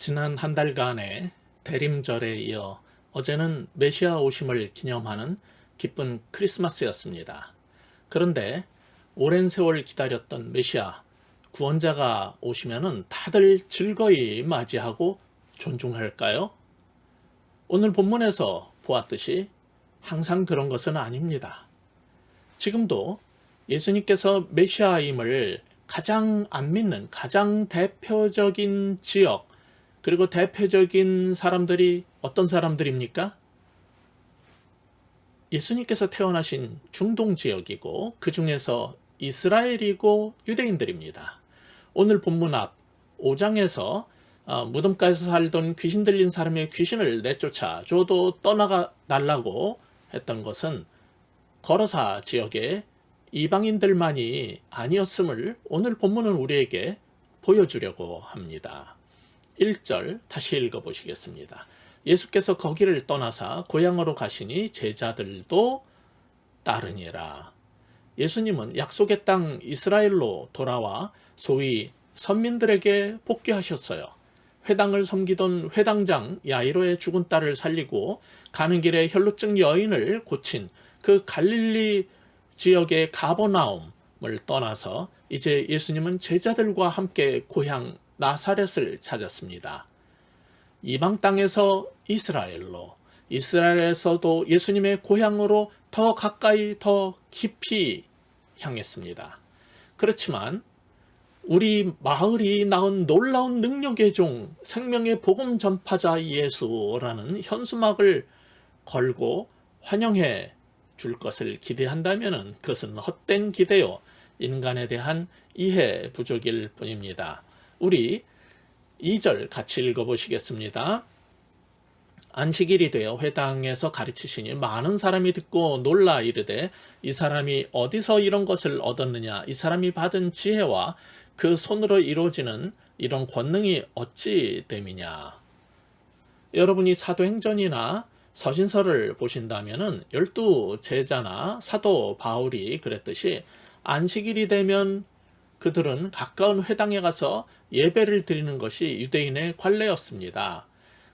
지난 한 달간의 대림절에 이어 어제는 메시아 오심을 기념하는 기쁜 크리스마스였습니다. 그런데 오랜 세월 기다렸던 메시아, 구원자가 오시면은 다들 즐거이 맞이하고 존중할까요? 오늘 본문에서 보았듯이 항상 그런 것은 아닙니다. 지금도 예수님께서 메시아임을 가장 안 믿는 가장 대표적인 지역, 그리고 대표적인 사람들이 어떤 사람들입니까? 예수님께서 태어나신 중동 지역이고 그 중에서 이스라엘이고 유대인들입니다. 오늘 본문 앞 5장에서 무덤가에서 살던 귀신 들린 사람의 귀신을 내쫓아 저도 떠나가 달라고 했던 것은 거러사 지역의 이방인들만이 아니었음을 오늘 본문은 우리에게 보여주려고 합니다. 1절 다시 읽어보시겠습니다. 예수께서 거기를 떠나사 고향으로 가시니 제자들도 따르니라. 예수님은 약속의 땅 이스라엘로 돌아와 소위 선민들에게 복귀하셨어요. 회당을 섬기던 회당장 야이로의 죽은 딸을 살리고 가는 길에 혈루증 여인을 고친 그 갈릴리 지역의 가버나움을 떠나서 이제 예수님은 제자들과 함께 고향 나사렛을 찾았습니다. 이방 땅에서 이스라엘로, 이스라엘에서도 예수님의 고향으로 더 가까이 더 깊이 향했습니다. 그렇지만 우리 마을이 낳은 놀라운 능력의 종, 생명의 복음 전파자 예수라는 현수막을 걸고 환영해 줄 것을 기대한다면 그것은 헛된 기대요, 인간에 대한 이해 부족일 뿐입니다. 우리 2절 같이 읽어보시겠습니다. 안식일이 되어 회당에서 가르치시니 많은 사람이 듣고 놀라 이르되 이 사람이 어디서 이런 것을 얻었느냐, 이 사람이 받은 지혜와 그 손으로 이루어지는 이런 권능이 어찌 됨이냐. 여러분이 사도행전이나 서신서를 보신다면은 12 제자나 사도 바울이 그랬듯이 안식일이 되면 그들은 가까운 회당에 가서 예배를 드리는 것이 유대인의 관례였습니다.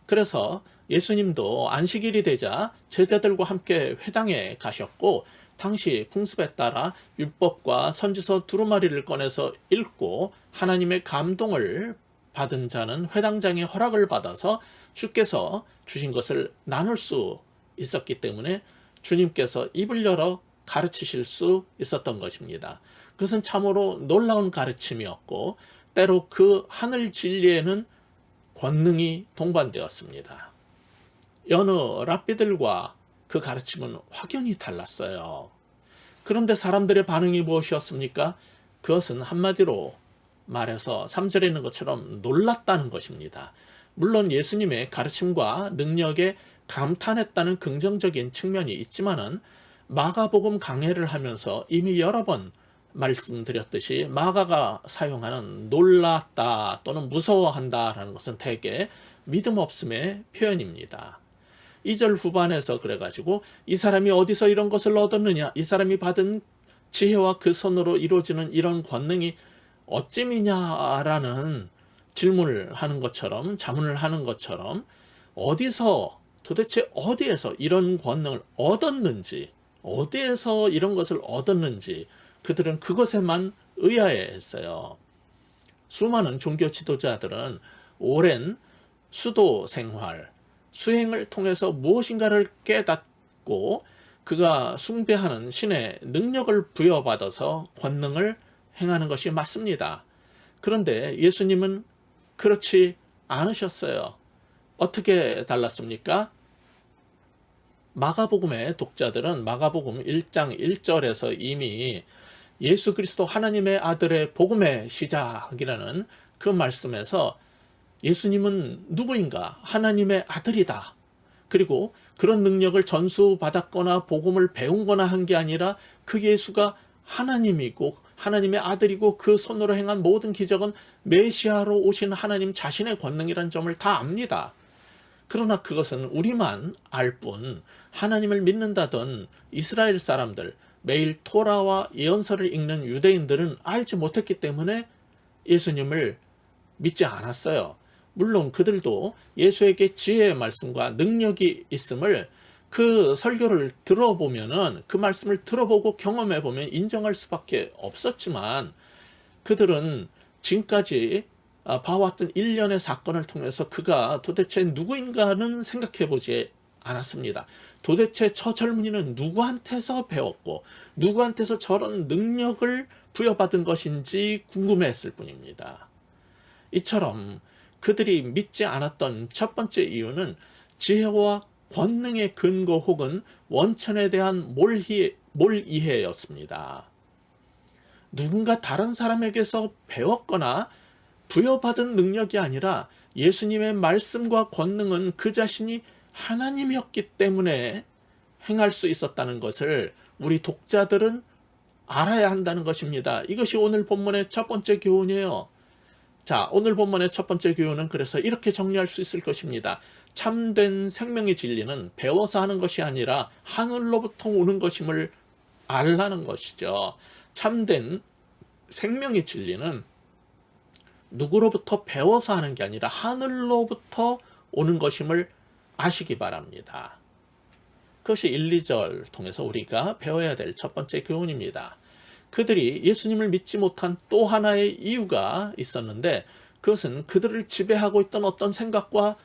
그래서 예수님도 안식일이 되자 제자들과 함께 회당에 가셨고 당시 풍습에 따라 율법과 선지서 두루마리를 꺼내서 읽고 하나님의 감동을 받은 자는 회당장의 허락을 받아서 주께서 주신 것을 나눌 수 있었기 때문에 주님께서 입을 열어 가르치실 수 있었던 것입니다. 그것은 참으로 놀라운 가르침이었고 때로 그 하늘 진리에는 권능이 동반되었습니다. 여느 랍비들과 그 가르침은 확연히 달랐어요. 그런데 사람들의 반응이 무엇이었습니까? 그것은 한마디로 말해서 3절에 있는 것처럼 놀랐다는 것입니다. 물론 예수님의 가르침과 능력에 감탄했다는 긍정적인 측면이 있지만은 마가복음 강해를 하면서 이미 여러 번 말씀드렸듯이 마가가 사용하는 놀랐다 또는 무서워한다라는 것은 대개 믿음 없음의 표현입니다. 2절 후반에서 그래가지고 이 사람이 어디서 이런 것을 얻었느냐, 이 사람이 받은 지혜와 그 손으로 이루어지는 이런 권능이 어찌미냐라는 질문을 하는 것처럼, 자문을 하는 것처럼 어디서, 도대체 어디에서 이런 권능을 얻었는지, 어디에서 이런 것을 얻었는지 그들은 그것에만 의아해했어요. 수많은 종교 지도자들은 오랜 수도 생활, 수행을 통해서 무엇인가를 깨닫고 그가 숭배하는 신의 능력을 부여받아서 권능을 행하는 것이 맞습니다. 그런데 예수님은 그렇지 않으셨어요. 어떻게 달랐습니까? 마가복음의 독자들은 마가복음 1장 1절에서 이미 예수 그리스도 하나님의 아들의 복음의 시작이라는 그 말씀에서 예수님은 누구인가? 하나님의 아들이다. 그리고 그런 능력을 전수받았거나 복음을 배운 거나 한 게 아니라 그 예수가 하나님이고 하나님의 아들이고 그 손으로 행한 모든 기적은 메시아로 오신 하나님 자신의 권능이라는 점을 다 압니다. 그러나 그것은 우리만 알 뿐 하나님을 믿는다던 이스라엘 사람들, 매일 토라와 예언서를 읽는 유대인들은 알지 못했기 때문에 예수님을 믿지 않았어요. 물론 그들도 예수에게 지혜의 말씀과 능력이 있음을 그 설교를 들어보면은, 그 말씀을 들어보고 경험해 보면 인정할 수밖에 없었지만, 그들은 지금까지 봐왔던 일련의 사건을 통해서 그가 도대체 누구인가는 생각해 보지 않았습니다. 도대체 저 젊은이는 누구한테서 배웠고 누구한테서 저런 능력을 부여받은 것인지 궁금해했을 뿐입니다. 이처럼 그들이 믿지 않았던 첫 번째 이유는 지혜와 권능의 근거 혹은 원천에 대한 몰이해였습니다. 누군가 다른 사람에게서 배웠거나 부여받은 능력이 아니라 예수님의 말씀과 권능은 그 자신이 하나님이었기 때문에 행할 수 있었다는 것을 우리 독자들은 알아야 한다는 것입니다. 이것이 오늘 본문의 첫 번째 교훈이에요. 자, 오늘 본문의 첫 번째 교훈은 그래서 이렇게 정리할 수 있을 것입니다. 참된 생명의 진리는 배워서 하는 것이 아니라 하늘로부터 오는 것임을 알라는 것이죠. 참된 생명의 진리는 누구로부터 배워서 하는 게 아니라 하늘로부터 오는 것임을 아시기 바랍니다. 그것이 1, 2절 통해서 우리가 배워야 될 첫 번째 교훈입니다. 그들이 예수님을 믿지 못한 또 하나의 이유가 있었는데, 그것은 그들을 지배하고 있던 어떤 생각과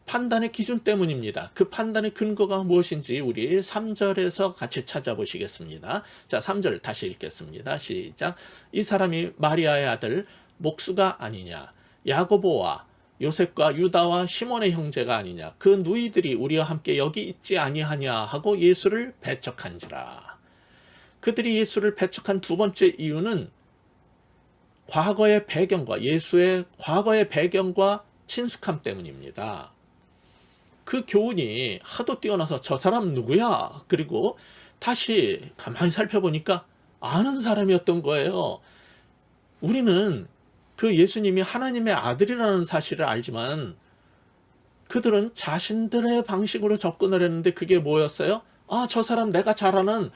판단의 기준 때문입니다. 그 판단의 근거가 무엇인지 우리 3절에서 같이 찾아보시겠습니다. 자, 3절 다시 읽겠습니다. 시작. 이 사람이 마리아의 아들 목수가 아니냐, 야고보와 요셉과 유다와 시몬의 형제가 아니냐, 그 누이들이 우리와 함께 여기 있지 아니하냐 하고 예수를 배척한지라. 그들이 예수를 배척한 두 번째 이유는 과거의 배경과 예수의 과거의 배경과 친숙함 때문입니다. 그 교훈이 하도 뛰어나서 저 사람 누구야? 그리고 다시 가만히 살펴보니까 아는 사람이었던 거예요. 우리는 그 예수님이 하나님의 아들이라는 사실을 알지만 그들은 자신들의 방식으로 접근을 했는데 그게 뭐였어요? 아, 저 사람 내가 잘 아는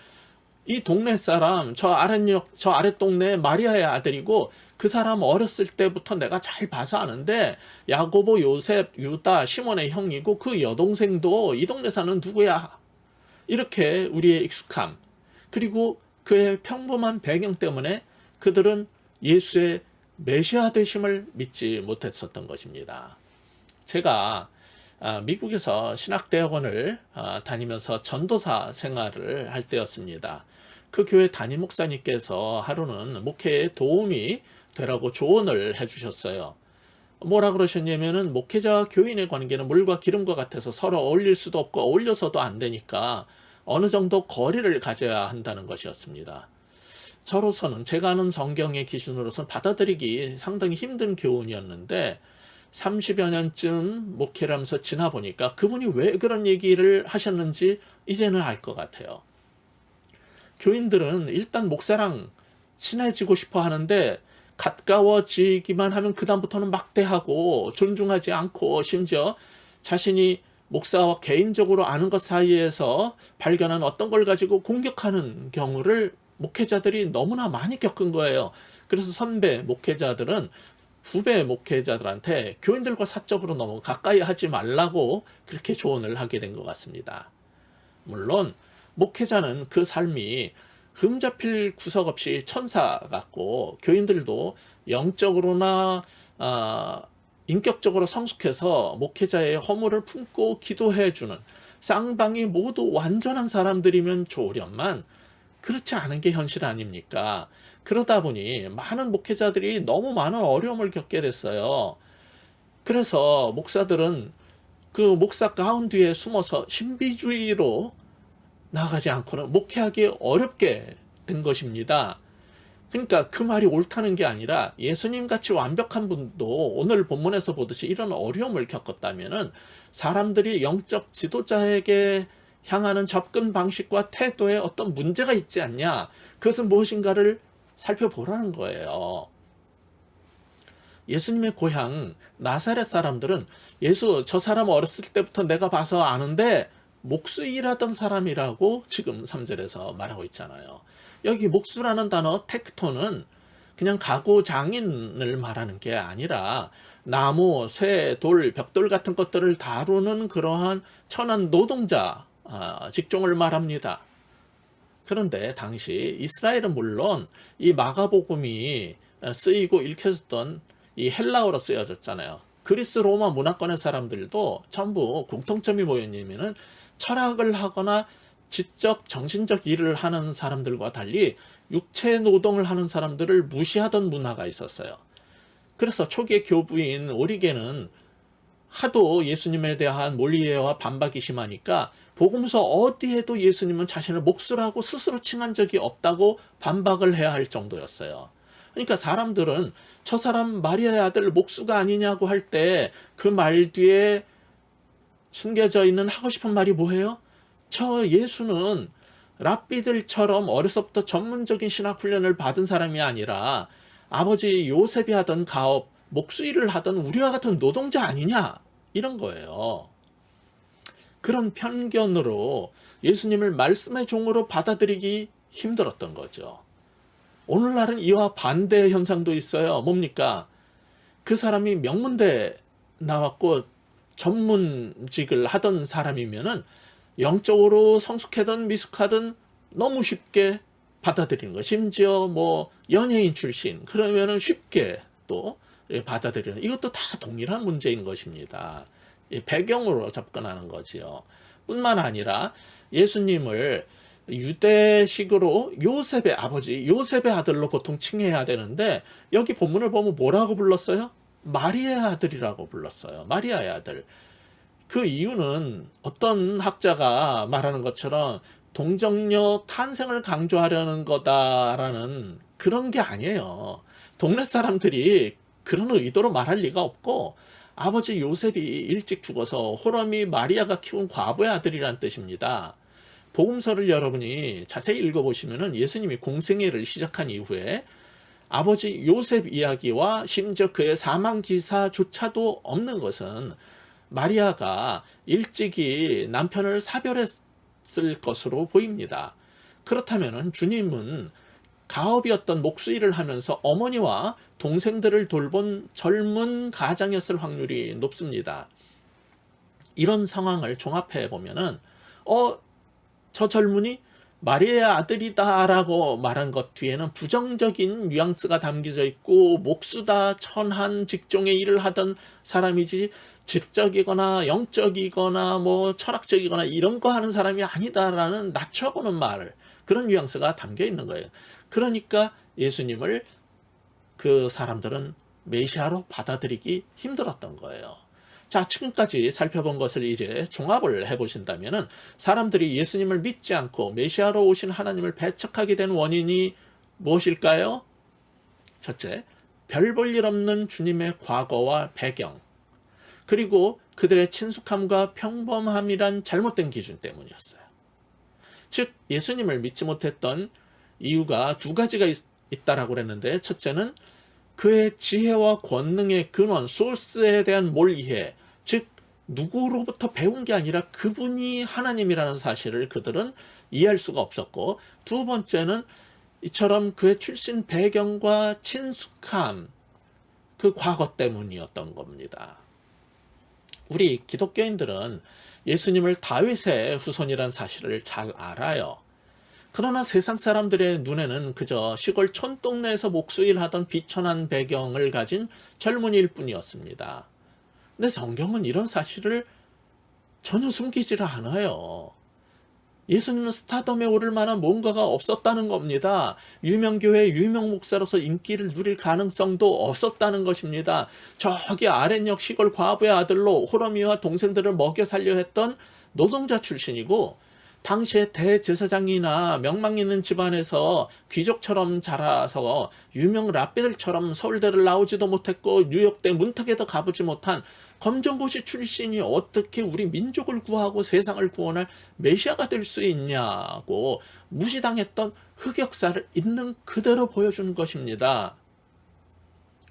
이 동네 사람, 저 아랫동네 마리아의 아들이고 그 사람 어렸을 때부터 내가 잘 봐서 아는데 야고보, 요셉, 유다, 시몬의 형이고 그 여동생도 이 동네 사는 누구야? 이렇게 우리의 익숙함, 그리고 그의 평범한 배경 때문에 그들은 예수의 메시아 되심을 믿지 못했었던 것입니다. 제가 미국에서 신학대학원을 다니면서 전도사 생활을 할 때였습니다. 그 교회 담임 목사님께서 하루는 목회에 도움이 되라고 조언을 해주셨어요. 뭐라 그러셨냐면은 목회자와 교인의 관계는 물과 기름과 같아서 서로 어울릴 수도 없고 어울려서도 안 되니까 어느 정도 거리를 가져야 한다는 것이었습니다. 저로서는 제가 아는 성경의 기준으로서는 받아들이기 상당히 힘든 교훈이었는데 30여 년쯤 목회를 하면서 지나 보니까 그분이 왜 그런 얘기를 하셨는지 이제는 알 것 같아요. 교인들은 일단 목사랑 친해지고 싶어 하는데 가까워지기만 하면 그다음부터는 막대하고 존중하지 않고 심지어 자신이 목사와 개인적으로 아는 것 사이에서 발견한 어떤 걸 가지고 공격하는 경우를 목회자들이 너무나 많이 겪은 거예요. 그래서 선배 목회자들은 후배 목회자들한테 교인들과 사적으로 너무 가까이 하지 말라고 그렇게 조언을 하게 된 것 같습니다. 물론 목회자는 그 삶이 흠잡힐 구석 없이 천사 같고 교인들도 영적으로나 인격적으로 성숙해서 목회자의 허물을 품고 기도해주는 쌍방이 모두 완전한 사람들이면 좋으련만 그렇지 않은 게 현실 아닙니까? 그러다 보니 많은 목회자들이 너무 많은 어려움을 겪게 됐어요. 그래서 목사들은 그 목사 가운 뒤에 숨어서 신비주의로 나아가지 않고는 목회하기 어렵게 된 것입니다. 그러니까 그 말이 옳다는 게 아니라 예수님 같이 완벽한 분도 오늘 본문에서 보듯이 이런 어려움을 겪었다면은 사람들이 영적 지도자에게 향하는 접근 방식과 태도에 어떤 문제가 있지 않냐, 그것은 무엇인가를 살펴보라는 거예요. 예수님의 고향 나사렛 사람들은 예수 저 사람 어렸을 때부터 내가 봐서 아는데 목수 일하던 사람이라고 지금 3절에서 말하고 있잖아요. 여기 목수라는 단어 텍토는 그냥 가구 장인을 말하는 게 아니라 나무, 쇠, 돌, 벽돌 같은 것들을 다루는 그러한 천한 노동자 직종을 말합니다. 그런데 당시 이스라엘은 물론 이 마가복음이 쓰이고 읽혀졌던 이 헬라어로 쓰여졌잖아요. 그리스 로마 문화권의 사람들도 전부 공통점이 뭐였냐면은 철학을 하거나 지적 정신적 일을 하는 사람들과 달리 육체 노동을 하는 사람들을 무시하던 문화가 있었어요. 그래서 초기의 교부인 오리게는 하도 예수님에 대한 몰이해와 반박이 심하니까 복음서 어디에도 예수님은 자신을 목수라고 스스로 칭한 적이 없다고 반박을 해야 할 정도였어요. 그러니까 사람들은 저 사람 마리아의 아들 목수가 아니냐고 할 때 그 말 뒤에 숨겨져 있는 하고 싶은 말이 뭐예요? 저 예수는 랍비들처럼 어려서부터 전문적인 신학 훈련을 받은 사람이 아니라 아버지 요셉이 하던 가업, 목수 일을 하던 우리와 같은 노동자 아니냐? 이런 거예요. 그런 편견으로 예수님을 말씀의 종으로 받아들이기 힘들었던 거죠. 오늘날은 이와 반대 현상도 있어요. 뭡니까? 그 사람이 명문대 나왔고 전문직을 하던 사람이면은 영적으로 성숙하든 미숙하든 너무 쉽게 받아들이는 거. 심지어 뭐 연예인 출신 그러면은 쉽게 또 받아들이는, 이것도 다 동일한 문제인 것입니다. 배경으로 접근하는 거지요. 뿐만 아니라 예수님을 유대식으로 요셉의 아버지, 요셉의 아들로 보통 칭해야 되는데 여기 본문을 보면 뭐라고 불렀어요? 마리아의 아들이라고 불렀어요. 마리아의 아들. 그 이유는 어떤 학자가 말하는 것처럼 동정녀 탄생을 강조하려는 거다라는 그런 게 아니에요. 동네 사람들이 그런 의도로 말할 리가 없고, 아버지 요셉이 일찍 죽어서 호람이 마리아가 키운 과부의 아들이란 뜻입니다. 복음서를 여러분이 자세히 읽어보시면 예수님이 공생애를 시작한 이후에 아버지 요셉 이야기와 심지어 그의 사망 기사조차도 없는 것은 마리아가 일찍이 남편을 사별했을 것으로 보입니다. 그렇다면 주님은 가업이었던 목수 일을 하면서 어머니와 동생들을 돌본 젊은 가장이었을 확률이 높습니다. 이런 상황을 종합해 보면은 저 젊은이 마리아의 아들이다라고 말한 것 뒤에는 부정적인 뉘앙스가 담겨져 있고, 목수다, 천한 직종의 일을 하던 사람이지 지적이거나 영적이거나 뭐 철학적이거나 이런 거 하는 사람이 아니다라는 낮춰보는 말, 그런 뉘앙스가 담겨 있는 거예요. 그러니까 예수님을 그 사람들은 메시아로 받아들이기 힘들었던 거예요. 자, 지금까지 살펴본 것을 이제 종합을 해보신다면 사람들이 예수님을 믿지 않고 메시아로 오신 하나님을 배척하게 된 원인이 무엇일까요? 첫째, 별 볼 일 없는 주님의 과거와 배경, 그리고 그들의 친숙함과 평범함이란 잘못된 기준 때문이었어요. 즉, 예수님을 믿지 못했던 이유가 두 가지가 있다라고 그랬는데, 첫째는 그의 지혜와 권능의 근원, 소스에 대한 몰이해, 즉 누구로부터 배운 게 아니라 그분이 하나님이라는 사실을 그들은 이해할 수가 없었고, 두 번째는 이처럼 그의 출신 배경과 친숙함, 그 과거 때문이었던 겁니다. 우리 기독교인들은 예수님을 다윗의 후손이라는 사실을 잘 알아요. 그러나 세상 사람들의 눈에는 그저 시골 촌동네에서 목수일 하던 비천한 배경을 가진 젊은이일 뿐이었습니다. 근데 성경은 이런 사실을 전혀 숨기지를 않아요. 예수님은 스타덤에 오를 만한 뭔가가 없었다는 겁니다. 유명교회 유명 목사로서 인기를 누릴 가능성도 없었다는 것입니다. 저기 아랫역 시골 과부의 아들로 호러미와 동생들을 먹여 살려 했던 노동자 출신이고, 당시에 대제사장이나 명망 있는 집안에서 귀족처럼 자라서 유명 랍비들처럼 서울대를 나오지도 못했고 뉴욕대 문턱에도 가보지 못한 검정고시 출신이 어떻게 우리 민족을 구하고 세상을 구원할 메시아가 될 수 있냐고 무시당했던 흑역사를 있는 그대로 보여주는 것입니다.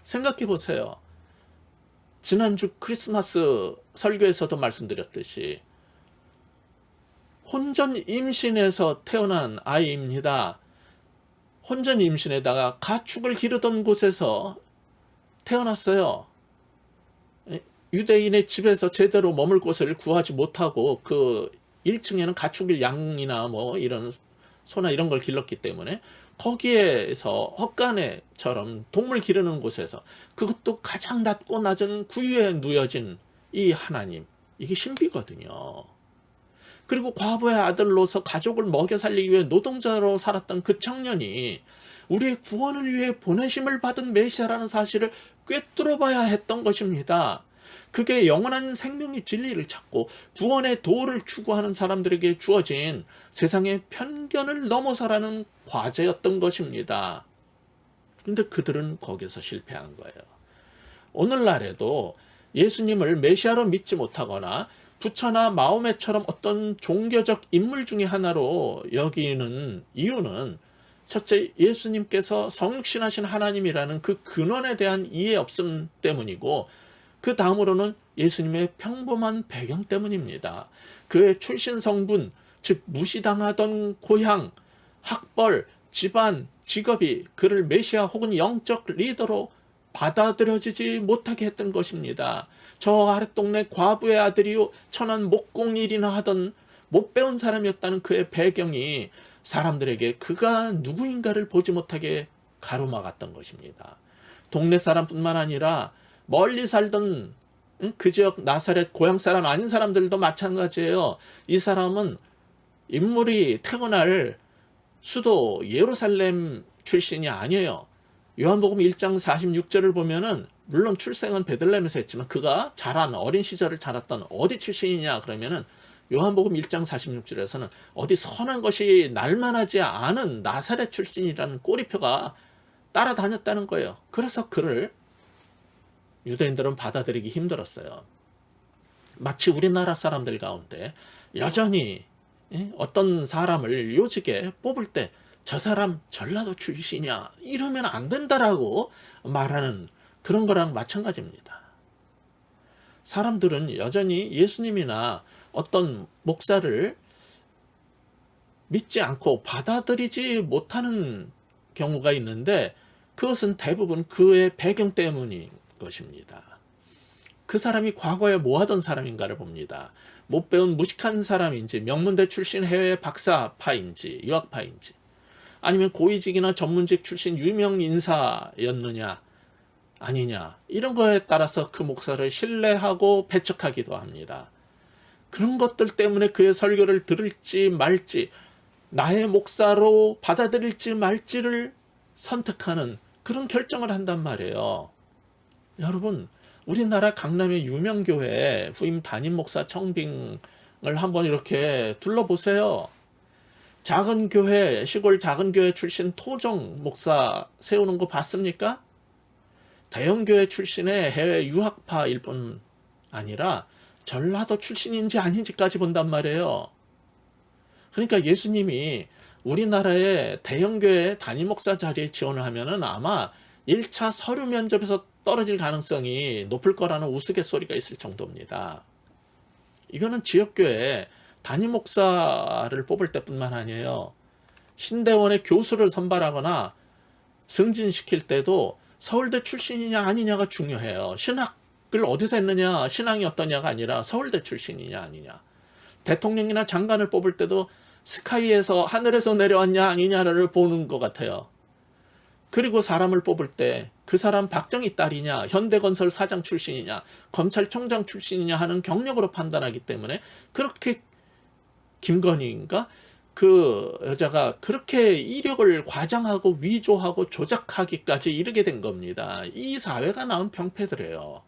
생각해 보세요. 지난주 크리스마스 설교에서도 말씀드렸듯이 혼전 임신에서 태어난 아이입니다. 혼전 임신에다가 가축을 기르던 곳에서 태어났어요. 유대인의 집에서 제대로 머물 곳을 구하지 못하고 그 1층에는 가축일 양이나 뭐 이런 소나 이런 걸 길렀기 때문에 거기에서 헛간에처럼 동물 기르는 곳에서, 그것도 가장 낮고 낮은 구유에 누여진 이 하나님, 이게 신비거든요. 그리고 과부의 아들로서 가족을 먹여 살리기 위해 노동자로 살았던 그 청년이 우리의 구원을 위해 보내심을 받은 메시아라는 사실을 꿰뚫어 봐야 했던 것입니다. 그게 영원한 생명의 진리를 찾고 구원의 도를 추구하는 사람들에게 주어진 세상의 편견을 넘어서라는 과제였던 것입니다. 근데 그들은 거기서 실패한 거예요. 오늘날에도 예수님을 메시아로 믿지 못하거나 부처나 마호메처럼 어떤 종교적 인물 중에 하나로 여기는 이유는, 첫째, 예수님께서 성육신하신 하나님이라는 그 근원에 대한 이해 없음 때문이고, 그 다음으로는 예수님의 평범한 배경 때문입니다. 그의 출신 성분, 즉 무시당하던 고향, 학벌, 집안, 직업이 그를 메시아 혹은 영적 리더로 받아들여지지 못하게 했던 것입니다. 저 아랫동네 과부의 아들이요 천한 목공일이나 하던 못 배운 사람이었다는 그의 배경이 사람들에게 그가 누구인가를 보지 못하게 가로막았던 것입니다. 동네 사람뿐만 아니라 멀리 살던 그 지역 나사렛 고향 사람 아닌 사람들도 마찬가지예요. 이 사람은 인물이 태어날 수도 예루살렘 출신이 아니에요. 요한복음 1장 46절을 보면은 물론 출생은 베들레헴에서 했지만 그가 자란 어린 시절을 자랐던 어디 출신이냐 그러면은 요한복음 1장 46절에서는 어디 선한 것이 날만하지 않은 나사렛 출신이라는 꼬리표가 따라다녔다는 거예요. 그래서 그를 유대인들은 받아들이기 힘들었어요. 마치 우리나라 사람들 가운데 여전히 어떤 사람을 요직에 뽑을 때 저 사람 전라도 출신이야 이러면 안 된다라고 말하는 그런 거랑 마찬가지입니다. 사람들은 여전히 예수님이나 어떤 목사를 믿지 않고 받아들이지 못하는 경우가 있는데, 그것은 대부분 그의 배경 때문인 것입니다. 그 사람이 과거에 뭐 하던 사람인가를 봅니다. 못 배운 무식한 사람인지, 명문대 출신 해외 박사파인지, 유학파인지, 아니면 고위직이나 전문직 출신 유명 인사였느냐 아니냐, 이런 거에 따라서 그 목사를 신뢰하고 배척하기도 합니다. 그런 것들 때문에 그의 설교를 들을지 말지, 나의 목사로 받아들일지 말지를 선택하는 그런 결정을 한단 말이에요. 여러분, 우리나라 강남의 유명 교회 후임 담임 목사 청빙을 한번 이렇게 둘러보세요. 작은 교회, 시골 작은 교회 출신 토종 목사 세우는 거 봤습니까? 대형 교회 출신의 해외 유학파일 뿐 아니라 전라도 출신인지 아닌지까지 본단 말이에요. 그러니까 예수님이 우리나라의 대형 교회 담임 목사 자리에 지원을 하면은 아마 1차 서류 면접에서 떨어질 가능성이 높을 거라는 우스갯소리가 있을 정도입니다. 이거는 지역교회 담임 목사를 뽑을 때뿐만 아니에요. 신대원의 교수를 선발하거나 승진시킬 때도 서울대 출신이냐 아니냐가 중요해요. 신학을 어디서 했느냐, 신앙이 어떠냐가 아니라 서울대 출신이냐 아니냐. 대통령이나 장관을 뽑을 때도 스카이에서 하늘에서 내려왔냐 아니냐를 보는 것 같아요. 그리고 사람을 뽑을 때 그 사람 박정희 딸이냐, 현대건설 사장 출신이냐, 검찰총장 출신이냐 하는 경력으로 판단하기 때문에 그렇게 김건희인가? 그 여자가 그렇게 이력을 과장하고 위조하고 조작하기까지 이르게 된 겁니다. 이 사회가 낳은 병폐들이에요.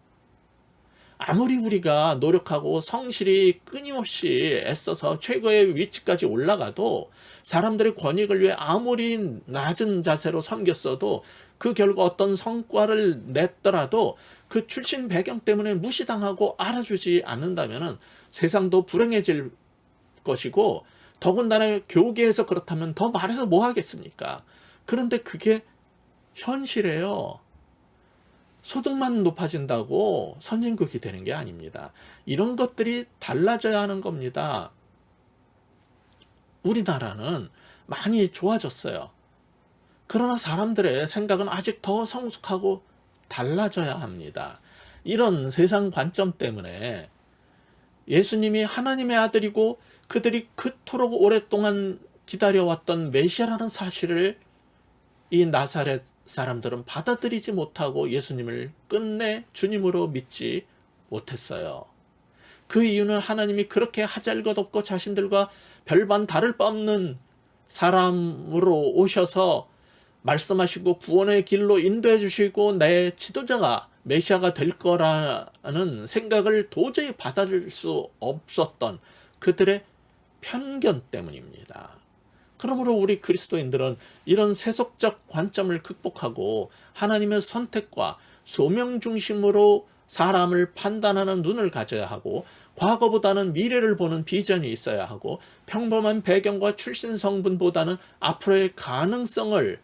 아무리 우리가 노력하고 성실히 끊임없이 애써서 최고의 위치까지 올라가도, 사람들의 권익을 위해 아무리 낮은 자세로 섬겼어도 그 결과 어떤 성과를 냈더라도 그 출신 배경 때문에 무시당하고 알아주지 않는다면 세상도 불행해질 것이고, 더군다나 교계에서 그렇다면 더 말해서 뭐 하겠습니까? 그런데 그게 현실이에요. 소득만 높아진다고 선진국이 되는 게 아닙니다. 이런 것들이 달라져야 하는 겁니다. 우리나라는 많이 좋아졌어요. 그러나 사람들의 생각은 아직 더 성숙하고 달라져야 합니다. 이런 세상 관점 때문에 예수님이 하나님의 아들이고 그들이 그토록 오랫동안 기다려왔던 메시아라는 사실을 이 나사렛 사람들은 받아들이지 못하고 예수님을 끝내 주님으로 믿지 못했어요. 그 이유는 하나님이 그렇게 하잘것없고 자신들과 별반 다를 바 없는 사람으로 오셔서 말씀하시고 구원의 길로 인도해 주시고 내 지도자가 메시아가 될 거라는 생각을 도저히 받아들일 수 없었던 그들의 편견 때문입니다. 그러므로 우리 그리스도인들은 이런 세속적 관점을 극복하고 하나님의 선택과 소명 중심으로 사람을 판단하는 눈을 가져야 하고 과거보다는 미래를 보는 비전이 있어야 하고 평범한 배경과 출신 성분보다는 앞으로의 가능성을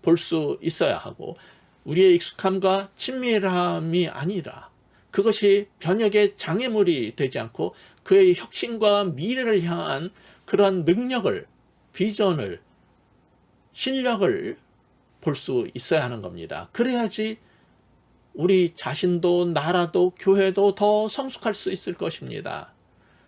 볼 수 있어야 하고 우리의 익숙함과 친밀함이 아니라 그것이 변혁의 장애물이 되지 않고 그의 혁신과 미래를 향한 그러한 능력을, 비전을, 실력을 볼 수 있어야 하는 겁니다. 그래야지 우리 자신도 나라도 교회도 더 성숙할 수 있을 것입니다.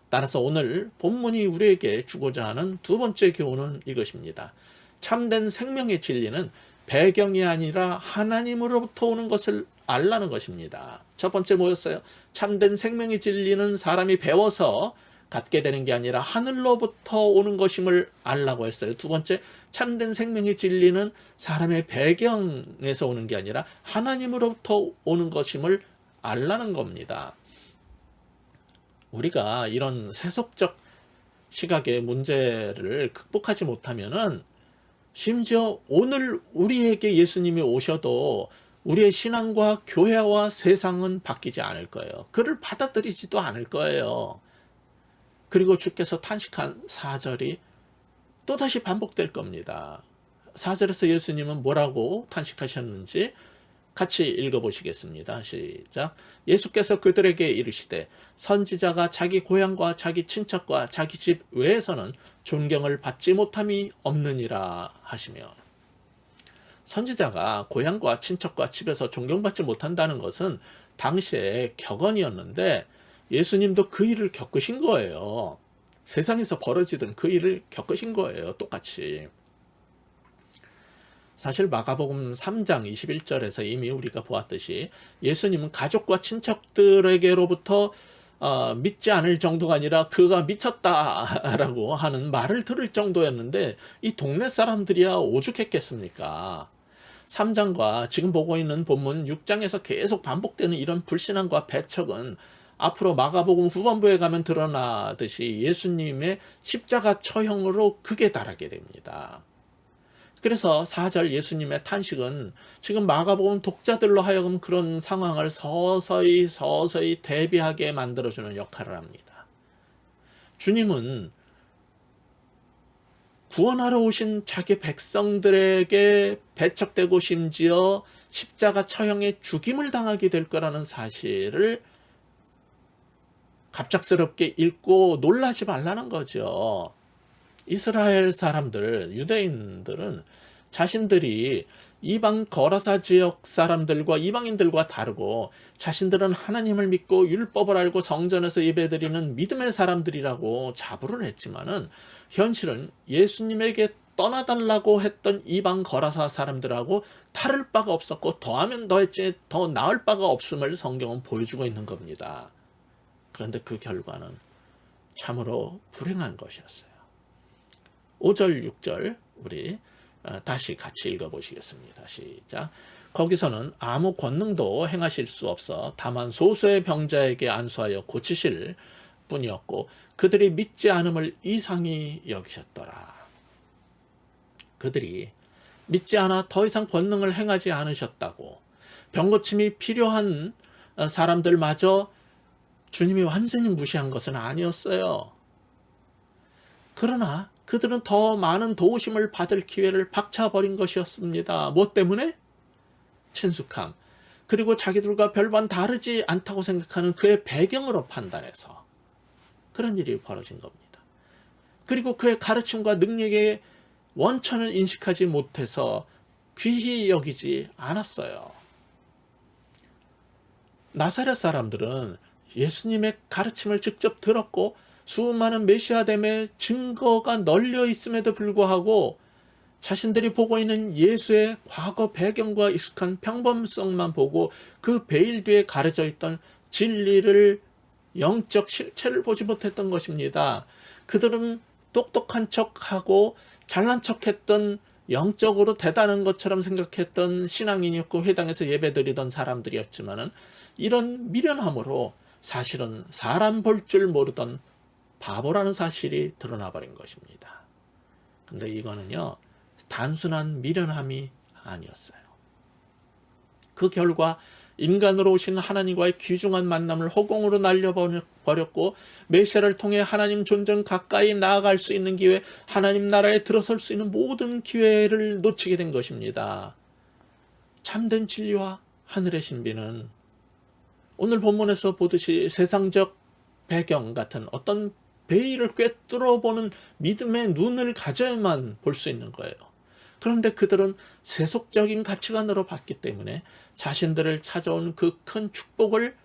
따라서 오늘 본문이 우리에게 주고자 하는 두 번째 교훈은 이것입니다. 참된 생명의 진리는 배경이 아니라 하나님으로부터 오는 것을 알라는 것입니다. 첫 번째 뭐였어요? 참된 생명의 진리는 사람이 배워서 갖게 되는 게 아니라 하늘로부터 오는 것임을 알라고 했어요. 두 번째, 참된 생명의 진리는 사람의 배경에서 오는 게 아니라 하나님으로부터 오는 것임을 알라는 겁니다. 우리가 이런 세속적 시각의 문제를 극복하지 못하면은 심지어 오늘 우리에게 예수님이 오셔도 우리의 신앙과 교회와 세상은 바뀌지 않을 거예요. 그를 받아들이지도 않을 거예요. 그리고 주께서 탄식한 4절이 또다시 반복될 겁니다. 4절에서 예수님은 뭐라고 탄식하셨는지 같이 읽어보시겠습니다. 시작. 예수께서 그들에게 이르시되 선지자가 자기 고향과 자기 친척과 자기 집 외에서는 존경을 받지 못함이 없느니라 하시며, 선지자가 고향과 친척과 집에서 존경받지 못한다는 것은 당시의 격언이었는데 예수님도 그 일을 겪으신 거예요. 세상에서 벌어지던 그 일을 겪으신 거예요. 똑같이. 사실 마가복음 3장 21절에서 이미 우리가 보았듯이 예수님은 가족과 친척들에게로부터 믿지 않을 정도가 아니라 그가 미쳤다라고 하는 말을 들을 정도였는데 이 동네 사람들이야 오죽했겠습니까? 3장과 지금 보고 있는 본문 6장에서 계속 반복되는 이런 불신앙과 배척은 앞으로 마가복음 후반부에 가면 드러나듯이 예수님의 십자가 처형으로 극에 달하게 됩니다. 그래서 4절 예수님의 탄식은 지금 마가복음 독자들로 하여금 그런 상황을 서서히 대비하게 만들어주는 역할을 합니다. 주님은 구원하러 오신 자기 백성들에게 배척되고 심지어 십자가 처형의 죽임을 당하게 될 거라는 사실을 갑작스럽게 읽고 놀라지 말라는 거죠. 이스라엘 사람들, 유대인들은 자신들이 이방 거라사 지역 사람들과 이방인들과 다르고 자신들은 하나님을 믿고 율법을 알고 성전에서 예배드리는 믿음의 사람들이라고 자부를 했지만은 현실은 예수님에게 떠나달라고 했던 이방 거라사 사람들하고 다를 바가 없었고 더하면 더했지 더 나을 바가 없음을 성경은 보여주고 있는 겁니다. 그런데 그 결과는 참으로 불행한 것이었어요. 5절, 6절 우리 다시 같이 읽어보시겠습니다. 시작. 거기서는 아무 권능도 행하실 수 없어 다만 소수의 병자에게 안수하여 고치실 뿐이었고 그들이 믿지 않음을 이상히 여기셨더라. 그들이 믿지 않아 더 이상 권능을 행하지 않으셨다고 병고침이 필요한 사람들마저 주님이 완전히 무시한 것은 아니었어요. 그러나 그들은 더 많은 도우심을 받을 기회를 박차버린 것이었습니다. 뭐 때문에? 친숙함, 그리고 자기들과 별반 다르지 않다고 생각하는 그의 배경으로 판단해서 그런 일이 벌어진 겁니다. 그리고 그의 가르침과 능력의 원천을 인식하지 못해서 귀히 여기지 않았어요. 나사렛 사람들은 예수님의 가르침을 직접 들었고 수많은 메시아됨의 증거가 널려 있음에도 불구하고 자신들이 보고 있는 예수의 과거 배경과 익숙한 평범성만 보고 그 베일 뒤에 가려져 있던 진리를, 영적 실체를 보지 못했던 것입니다. 그들은 똑똑한 척하고 잘난 척했던, 영적으로 대단한 것처럼 생각했던 신앙인이었고 회당에서 예배드리던 사람들이었지만은 이런 미련함으로 사실은 사람 볼 줄 모르던 바보라는 사실이 드러나 버린 것입니다. 근데 이거는요, 단순한 미련함이 아니었어요. 그 결과 인간으로 오신 하나님과의 귀중한 만남을 허공으로 날려버렸고 메시아를 통해 하나님 존전 가까이 나아갈 수 있는 기회, 하나님 나라에 들어설 수 있는 모든 기회를 놓치게 된 것입니다. 참된 진리와 하늘의 신비는 오늘 본문에서 보듯이 세상적 배경 같은 어떤 베일을 꿰뚫어 보는 믿음의 눈을 가져야만 볼 수 있는 거예요. 그런데 그들은 세속적인 가치관으로 봤기 때문에 자신들을 찾아온 그 큰 축복을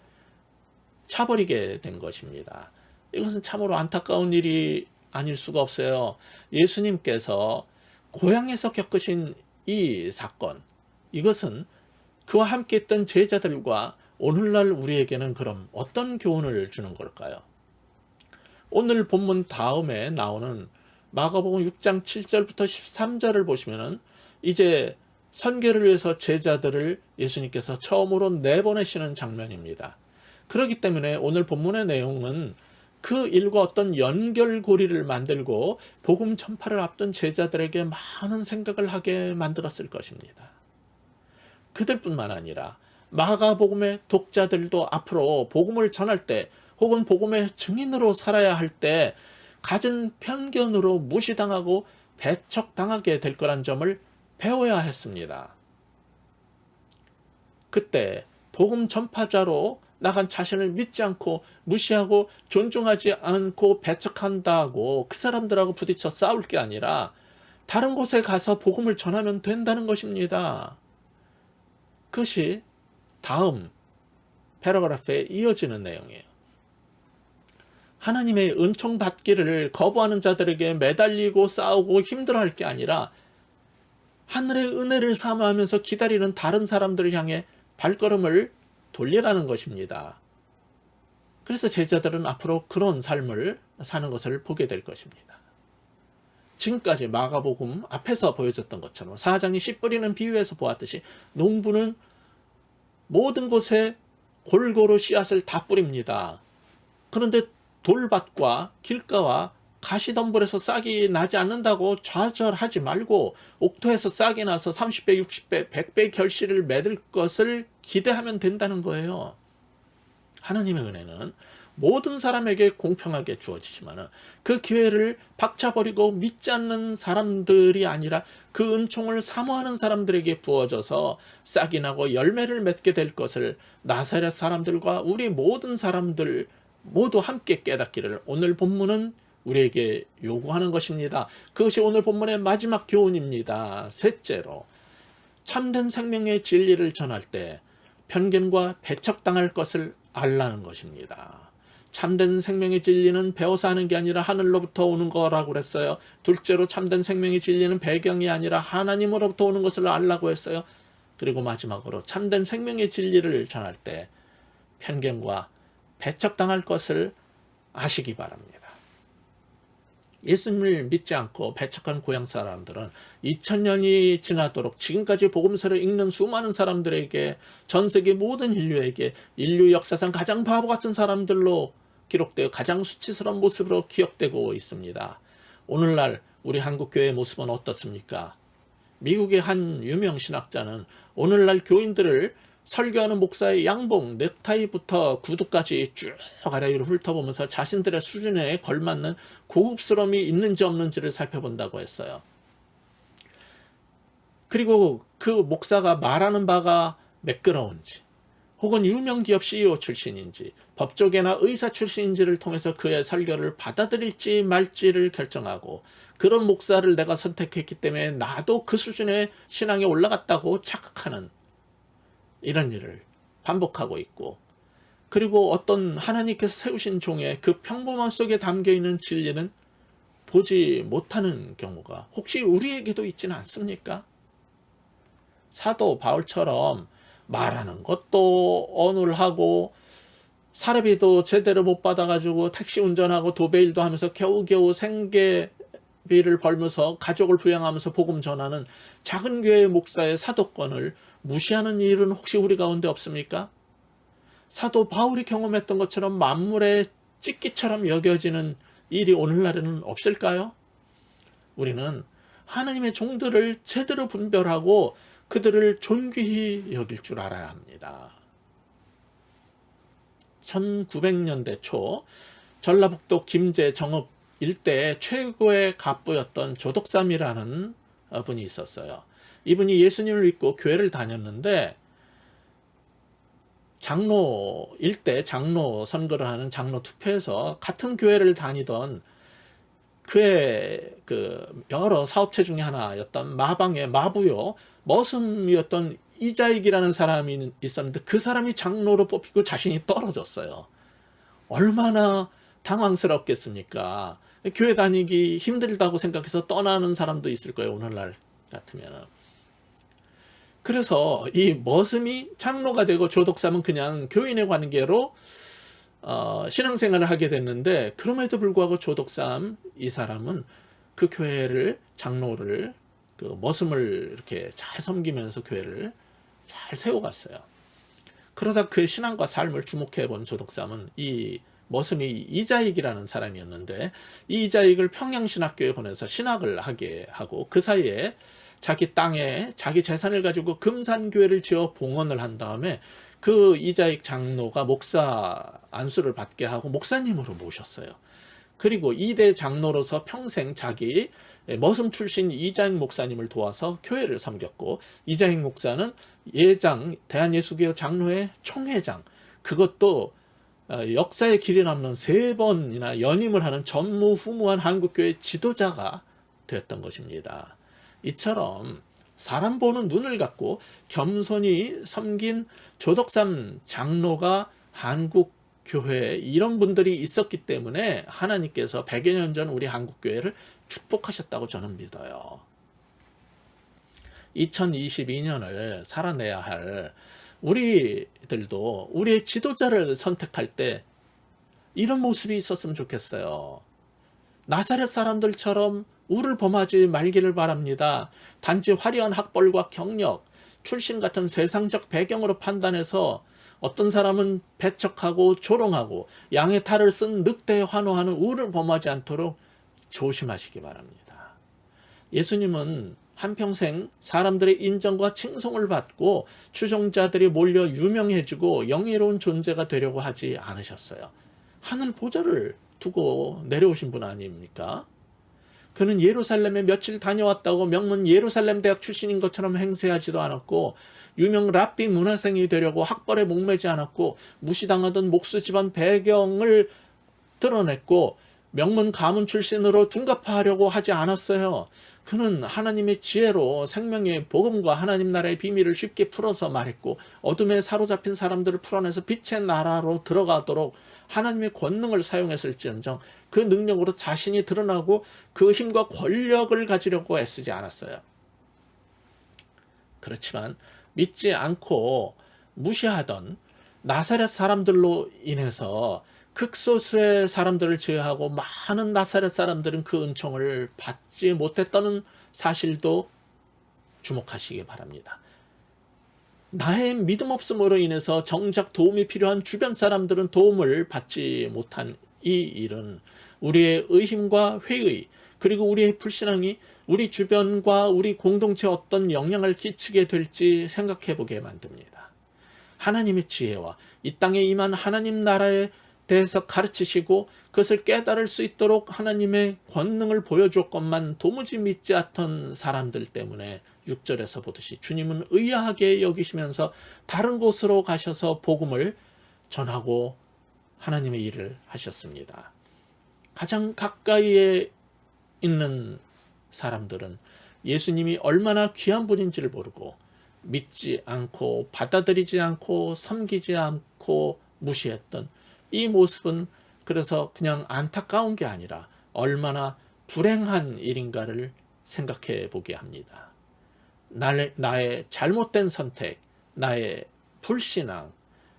차버리게 된 것입니다. 이것은 참으로 안타까운 일이 아닐 수가 없어요. 예수님께서 고향에서 겪으신 이 사건, 이것은 그와 함께 있던 제자들과 오늘날 우리에게는 그럼 어떤 교훈을 주는 걸까요? 오늘 본문 다음에 나오는 마가복음 6장 7절부터 13절을 보시면은 이제 선교를 위해서 제자들을 예수님께서 처음으로 내보내시는 장면입니다. 그렇기 때문에 오늘 본문의 내용은 그 일과 어떤 연결고리를 만들고 복음 전파를 앞둔 제자들에게 많은 생각을 하게 만들었을 것입니다. 그들뿐만 아니라 마가복음의 독자들도 앞으로 복음을 전할 때 혹은 복음의 증인으로 살아야 할 때 가진 편견으로 무시당하고 배척당하게 될 거란 점을 배워야 했습니다. 그때 복음 전파자로 나간 자신을 믿지 않고 무시하고 존중하지 않고 배척한다고 그 사람들하고 부딪혀 싸울 게 아니라 다른 곳에 가서 복음을 전하면 된다는 것입니다. 그것이 다음 패러그래프에 이어지는 내용이에요. 하나님의 은총 받기를 거부하는 자들에게 매달리고 싸우고 힘들어할 게 아니라 하늘의 은혜를 사모하면서 기다리는 다른 사람들을 향해 발걸음을 돌리라는 것입니다. 그래서 제자들은 앞으로 그런 삶을 사는 것을 보게 될 것입니다. 지금까지 마가복음 앞에서 보여줬던 것처럼 4장이 씨 뿌리는 비유에서 보았듯이 농부는 모든 곳에 골고루 씨앗을 다 뿌립니다. 그런데 돌밭과 길가와 가시덤불에서 싹이 나지 않는다고 좌절하지 말고 옥토에서 싹이 나서 30배, 60배, 100배 결실을 맺을 것을 기대하면 된다는 거예요. 하나님의 은혜는 모든 사람에게 공평하게 주어지지만 그 기회를 박차버리고 믿지 않는 사람들이 아니라 그 은총을 사모하는 사람들에게 부어져서 싹이 나고 열매를 맺게 될 것을 나사렛 사람들과 우리 모든 사람들 모두 함께 깨닫기를 오늘 본문은 우리에게 요구하는 것입니다. 그것이 오늘 본문의 마지막 교훈입니다. 셋째로, 참된 생명의 진리를 전할 때 편견과 배척당할 것을 알라는 것입니다. 참된 생명의 진리는 배워서 하는 게 아니라 하늘로부터 오는 거라고 그랬어요. 둘째로, 참된 생명의 진리는 배경이 아니라 하나님으로부터 오는 것을 알라고 했어요. 그리고 마지막으로, 참된 생명의 진리를 전할 때 편견과 배척당할 것을 아시기 바랍니다. 예수님을 믿지 않고 배척한 고향 사람들은 2000년이 지나도록 지금까지 복음서를 읽는 수많은 사람들에게, 전 세계 모든 인류에게 인류 역사상 가장 바보 같은 사람들로 기록되어 가장 수치스러운 모습으로 기억되고 있습니다. 오늘날 우리 한국교회의 모습은 어떻습니까? 미국의 한 유명 신학자는 오늘날 교인들을 설교하는 목사의 양복, 넥타이부터 구두까지 쭉 아래로 훑어보면서 자신들의 수준에 걸맞는 고급스러움이 있는지 없는지를 살펴본다고 했어요. 그리고 그 목사가 말하는 바가 매끄러운지, 혹은 유명 기업 CEO 출신인지, 법조계나 의사 출신인지를 통해서 그의 설교를 받아들일지 말지를 결정하고, 그런 목사를 내가 선택했기 때문에 나도 그 수준의 신앙에 올라갔다고 착각하는 이런 일을 반복하고 있고, 그리고 어떤 하나님께서 세우신 종의 그 평범함 속에 담겨 있는 진리는 보지 못하는 경우가 혹시 우리에게도 있지는 않습니까? 사도 바울처럼 말하는 것도 어눌하고 사례비도 제대로 못 받아가지고 택시 운전하고 도배일도 하면서 겨우겨우 생계비를 벌면서 가족을 부양하면서 복음 전하는 작은 교회 목사의 사도권을 무시하는 일은 혹시 우리 가운데 없습니까? 사도 바울이 경험했던 것처럼 만물의 찢기처럼 여겨지는 일이 오늘날에는 없을까요? 우리는 하나님의 종들을 제대로 분별하고 그들을 존귀히 여길 줄 알아야 합니다. 1900년대 초 전라북도 김제 정읍 일대의 최고의 갑부였던 조덕삼이라는 분이 있었어요. 이분이 예수님을 믿고 교회를 다녔는데 장로 일대 장로 선거를 하는 장로 투표에서 같은 교회를 다니던 그의 그 여러 사업체 중에 하나였던 마방의 마부요 머슴이었던 이자익이라는 사람이 있었는데 그 사람이 장로로 뽑히고 자신이 떨어졌어요. 얼마나 당황스럽겠습니까? 교회 다니기 힘들다고 생각해서 떠나는 사람도 있을 거예요. 오늘날 같으면. 그래서 이 머슴이 장로가 되고 조덕삼은 그냥 교인의 관계로 신앙생활을 하게 됐는데, 그럼에도 불구하고 조덕삼 이 사람은 그 교회를 장로를 그 머슴을 이렇게 잘 섬기면서 교회를 잘 세워갔어요. 그러다 그 신앙과 삶을 주목해 본 조덕삼은 이 머슴이 이자익이라는 사람이었는데, 이 이자익을 평양신학교에 보내서 신학을 하게 하고 그 사이에 자기 땅에 자기 재산을 가지고 금산교회를 지어 봉헌을 한 다음에 그 이자익 장로가 목사 안수를 받게 하고 목사님으로 모셨어요. 그리고 2대 장로로서 평생 자기 머슴 출신 이자익 목사님을 도와서 교회를 섬겼고, 이자익 목사는 예장 대한예수교회 장로회 총회장, 그것도 역사의 길이 남는 3번이나 연임을 하는 전무후무한 한국교회 지도자가 되었던 것입니다. 이처럼 사람 보는 눈을 갖고 겸손히 섬긴 조덕삼 장로가 한국 교회에 이런 분들이 있었기 때문에 하나님께서 100여 년 전 우리 한국 교회를 축복하셨다고 저는 믿어요. 2022년을 살아내야 할 우리들도 우리의 지도자를 선택할 때 이런 모습이 있었으면 좋겠어요. 나사렛 사람들처럼 우를 범하지 말기를 바랍니다. 단지 화려한 학벌과 경력, 출신 같은 세상적 배경으로 판단해서 어떤 사람은 배척하고 조롱하고 양의 탈을 쓴 늑대에 환호하는 우를 범하지 않도록 조심하시기 바랍니다. 예수님은 한평생 사람들의 인정과 칭송을 받고 추종자들이 몰려 유명해지고 영예로운 존재가 되려고 하지 않으셨어요. 하늘 보좌를 두고 내려오신 분 아닙니까? 그는 예루살렘에 며칠 다녀왔다고 명문 예루살렘 대학 출신인 것처럼 행세하지도 않았고, 유명 랍비 문화생이 되려고 학벌에 목매지 않았고, 무시당하던 목수 집안 배경을 드러냈고 명문 가문 출신으로 둔갑하려고 하지 않았어요. 그는 하나님의 지혜로 생명의 복음과 하나님 나라의 비밀을 쉽게 풀어서 말했고, 어둠에 사로잡힌 사람들을 풀어내서 빛의 나라로 들어가도록 하나님의 권능을 사용했을지언정 그 능력으로 자신이 드러나고 그 힘과 권력을 가지려고 애쓰지 않았어요. 그렇지만 믿지 않고 무시하던 나사렛 사람들로 인해서 극소수의 사람들을 제외하고 많은 나사렛 사람들은 그 은총을 받지 못했다는 사실도 주목하시기 바랍니다. 나의 믿음 없음으로 인해서 정작 도움이 필요한 주변 사람들은 도움을 받지 못한 이 일은 우리의 의심과 회의, 그리고 우리의 불신앙이 우리 주변과 우리 공동체에 어떤 영향을 끼치게 될지 생각해 보게 만듭니다. 하나님의 지혜와 이 땅에 임한 하나님 나라에 대해서 가르치시고 그것을 깨달을 수 있도록 하나님의 권능을 보여주었건만 도무지 믿지 않던 사람들 때문에 6절에서 보듯이 주님은 의아하게 여기시면서 다른 곳으로 가셔서 복음을 전하고 하나님의 일을 하셨습니다. 가장 가까이에 있는 사람들은 예수님이 얼마나 귀한 분인지를 모르고 믿지 않고 받아들이지 않고 섬기지 않고 무시했던 이 모습은 그래서 그냥 안타까운 게 아니라 얼마나 불행한 일인가를 생각해 보게 합니다. 나의 잘못된 선택, 나의 불신앙,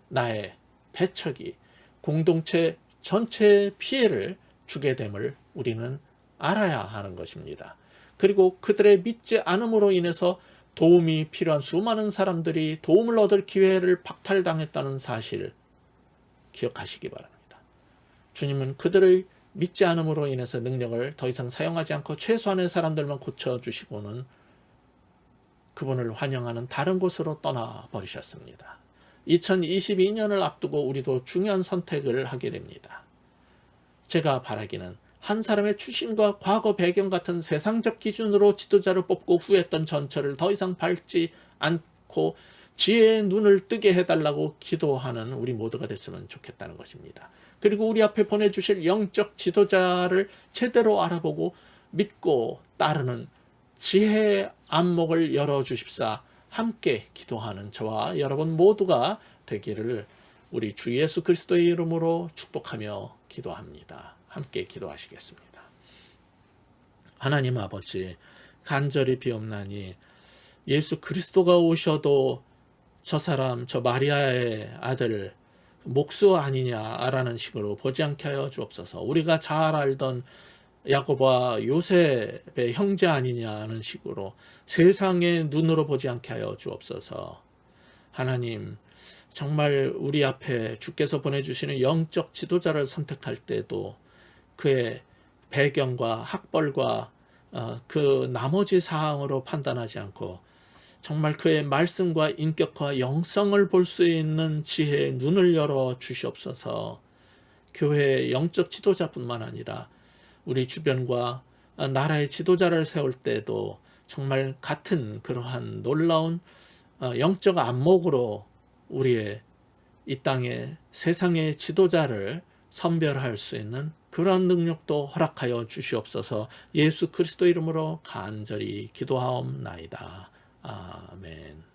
나의 배척이 공동체 전체에 피해를 주게 됨을 우리는 알아야 하는 것입니다. 그리고 그들의 믿지 않음으로 인해서 도움이 필요한 수많은 사람들이 도움을 얻을 기회를 박탈당했다는 사실 기억하시기 바랍니다. 주님은 그들의 믿지 않음으로 인해서 능력을 더 이상 사용하지 않고 최소한의 사람들만 고쳐주시고는 그분을 환영하는 다른 곳으로 떠나버리셨습니다. 2022년을 앞두고 우리도 중요한 선택을 하게 됩니다. 제가 바라기는 한 사람의 출신과 과거 배경 같은 세상적 기준으로 지도자를 뽑고 후했던 전철을 더 이상 밟지 않고 지혜의 눈을 뜨게 해달라고 기도하는 우리 모두가 됐으면 좋겠다는 것입니다. 그리고 우리 앞에 보내주실 영적 지도자를 제대로 알아보고 믿고 따르는 지혜의 안목을 열어주십사 함께 기도하는 저와 여러분 모두가 되기를 우리 주 예수 그리스도의 이름으로 축복하며 기도합니다. 함께 기도하시겠습니다. 하나님 아버지, 간절히 비옵나니 예수 그리스도가 오셔도 저 사람, 저 마리아의 아들 목수 아니냐라는 식으로 보지 않게 하여 주옵소서. 우리가 잘 알던 야곱과 요셉의 형제 아니냐는 식으로 세상의 눈으로 보지 않게 하여 주옵소서. 하나님, 정말 우리 앞에 주께서 보내주시는 영적 지도자를 선택할 때도 그의 배경과 학벌과 그 나머지 사항으로 판단하지 않고 정말 그의 말씀과 인격과 영성을 볼 수 있는 지혜의 눈을 열어 주시옵소서. 교회의 영적 지도자뿐만 아니라 우리 주변과 나라의 지도자를 세울 때도 정말 같은 그러한 놀라운 영적 안목으로 우리의 이 땅의 세상의 지도자를 선별할 수 있는 그런 능력도 허락하여 주시옵소서. 예수 그리스도 이름으로 간절히 기도하옵나이다. 아멘.